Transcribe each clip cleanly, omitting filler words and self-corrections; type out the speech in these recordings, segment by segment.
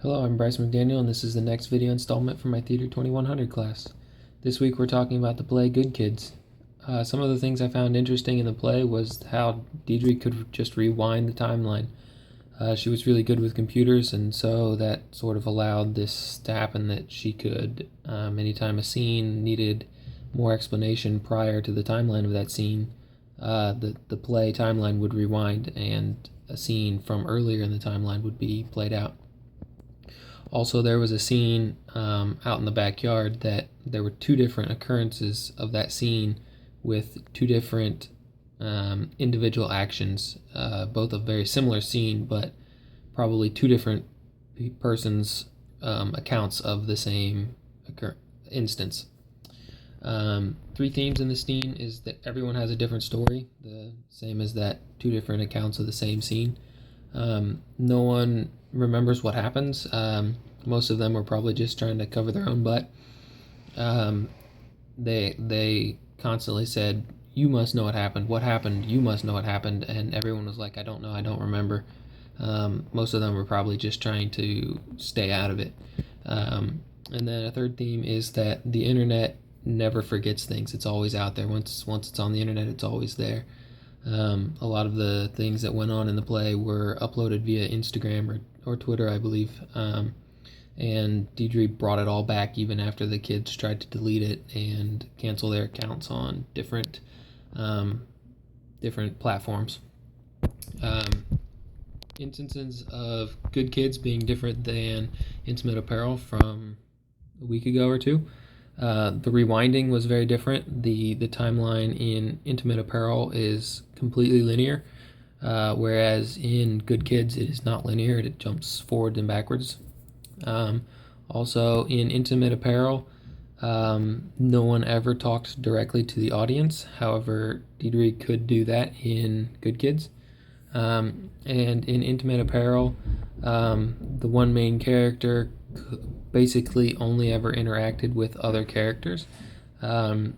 Hello, I'm Bryce McDaniel, and this is the next video installment from my Theater 2100 class. This week we're talking about the play Good Kids. Some of the things I found interesting in the play was how Deidre could just rewind the timeline. She was really good with computers, and so that sort of allowed this to happen, that she could, anytime a scene needed more explanation prior to the timeline of that scene, the play timeline would rewind and a scene from earlier in the timeline would be played out. Also, there was a scene out in the backyard that there were two different occurrences of that scene with two different individual actions, both a very similar scene, but probably two different persons' accounts of the same instance. Three themes in the scene is that everyone has a different story, the same as that two different accounts of the same scene. No one remembers what happens. Most of them were probably just trying to cover their own butt. They constantly said, "You must know what happened. What happened? You must know what happened." And everyone was like, "I don't know. I don't remember." Most of them were probably just trying to stay out of it. And then a third theme is that the internet never forgets things. It's always out there. Once it's on the internet, it's always there. A lot of the things that went on in the play were uploaded via Instagram or Twitter, I believe. And Deidre brought it all back even after the kids tried to delete it and cancel their accounts on different platforms. Instances of Good Kids being different than Intimate Apparel from a week ago or two. The rewinding was very different. The timeline in Intimate Apparel is completely linear, whereas in Good Kids it is not linear. It jumps forward and backwards. Also, in Intimate Apparel, no one ever talked directly to the audience. However, Deidre could do that in Good Kids. And in Intimate Apparel, the one main character basically only ever interacted with other characters. The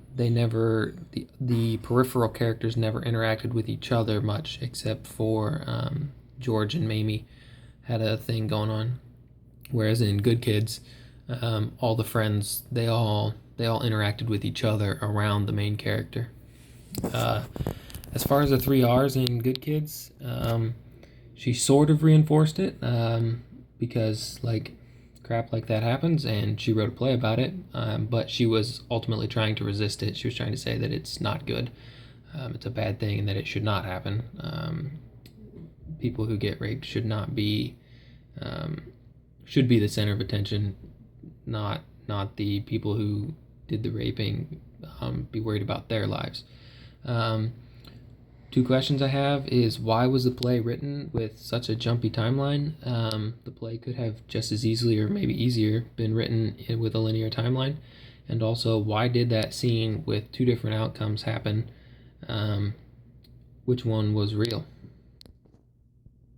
peripheral characters never interacted with each other much, except for George and Mamie had a thing going on. Whereas in Good Kids, all the friends, they all interacted with each other around the main character. As far as the 3 R's in Good Kids, she sort of reinforced it because crap like that happens, and she wrote a play about it, but she was ultimately trying to resist it. She was trying to say that it's not good, it's a bad thing, and that it should not happen. People who get raped should be the center of attention, not the people who did the raping. Be worried about their lives. Two questions I have is, why was the play written with such a jumpy timeline? The play could have just as easily, or maybe easier, been written with a linear timeline. And also, why did that scene with two different outcomes happen? Which one was real?